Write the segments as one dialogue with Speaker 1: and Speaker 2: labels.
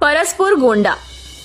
Speaker 1: परसपुर गोंडा,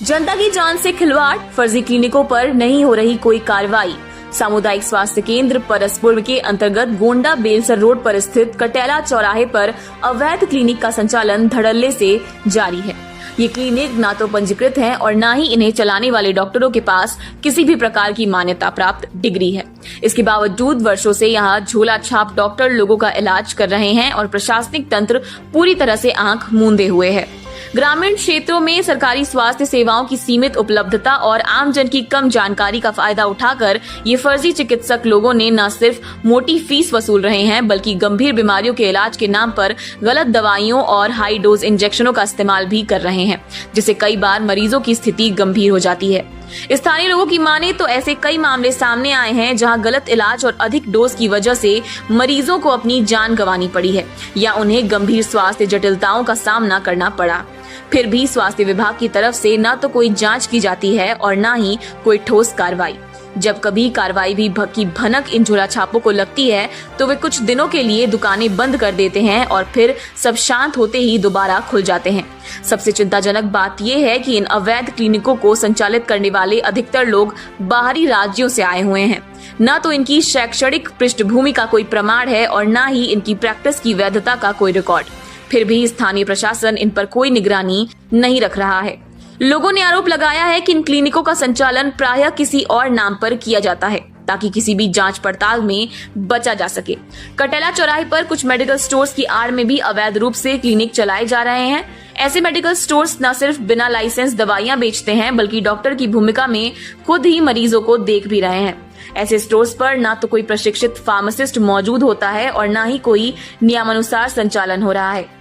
Speaker 1: जनता की जान से खिलवाड़, फर्जी क्लिनिकों पर नहीं हो रही कोई कार्रवाई। सामुदायिक स्वास्थ्य केंद्र परसपुर के अंतर्गत गोंडा बेलसर रोड पर स्थित कटेला चौराहे पर अवैध क्लिनिक का संचालन धड़ल्ले से जारी है। ये क्लिनिक ना तो पंजीकृत है और ना ही इन्हें चलाने वाले डॉक्टरों के पास किसी भी प्रकार की मान्यता प्राप्त डिग्री है। इसके बावजूद वर्षों से यहाँ झोला छाप डॉक्टर लोगों का इलाज कर रहे हैं और प्रशासनिक तंत्र पूरी तरह से आंख मूंदे हुए है। ग्रामीण क्षेत्रों में सरकारी स्वास्थ्य सेवाओं की सीमित उपलब्धता और आमजन की कम जानकारी का फायदा उठाकर ये फर्जी चिकित्सक लोगों ने न सिर्फ मोटी फीस वसूल रहे हैं, बल्कि गंभीर बीमारियों के इलाज के नाम पर गलत दवाइयों और हाई डोज इंजेक्शनों का इस्तेमाल भी कर रहे हैं, जिससे कई बार मरीजों की स्थिति गंभीर हो जाती है। स्थानीय लोगों की माने तो ऐसे कई मामले सामने आए हैं जहां गलत इलाज और अधिक डोज की वजह से मरीजों को अपनी जान गंवानी पड़ी है या उन्हें गंभीर स्वास्थ्य जटिलताओं का सामना करना पड़ा। फिर भी स्वास्थ्य विभाग की तरफ से न तो कोई जांच की जाती है और न ही कोई ठोस कार्रवाई। जब कभी कार्रवाई भी की भनक इन झोला छापों को लगती है तो वे कुछ दिनों के लिए दुकानें बंद कर देते हैं और फिर सब शांत होते ही दोबारा खुल जाते हैं। सबसे चिंताजनक बात यह है कि इन अवैध क्लिनिकों को संचालित करने वाले अधिकतर लोग बाहरी राज्यों से आए हुए हैं। न तो इनकी शैक्षणिक पृष्ठभूमि का कोई प्रमाण है और न ही इनकी प्रैक्टिस की वैधता का कोई रिकॉर्ड। फिर भी स्थानीय प्रशासन इन पर कोई निगरानी नहीं रख रहा है। लोगों ने आरोप लगाया है कि इन क्लिनिकों का संचालन प्रायः किसी और नाम पर किया जाता है ताकि किसी भी जांच पड़ताल में बचा जा सके। कटेला चौराहे पर कुछ मेडिकल स्टोर्स की आड़ में भी अवैध रूप से क्लिनिक चलाए जा रहे हैं। ऐसे मेडिकल स्टोर्स न सिर्फ बिना लाइसेंस दवाइयां बेचते हैं, बल्कि डॉक्टर की भूमिका में खुद ही मरीजों को देख भी रहे हैं। ऐसे स्टोर्स पर न तो कोई प्रशिक्षित फार्मासिस्ट मौजूद होता है और न ही कोई नियमानुसार संचालन हो रहा है।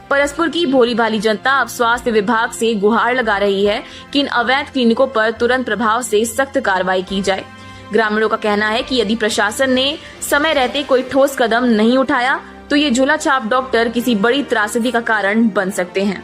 Speaker 1: परसपुर की भोली भाली जनता अब स्वास्थ्य विभाग से गुहार लगा रही है कि इन अवैध क्लिनिकों पर तुरंत प्रभाव से सख्त कार्रवाई की जाए। ग्रामीणों का कहना है कि यदि प्रशासन ने समय रहते कोई ठोस कदम नहीं उठाया तो ये झोला छाप डॉक्टर किसी बड़ी त्रासदी का कारण बन सकते हैं।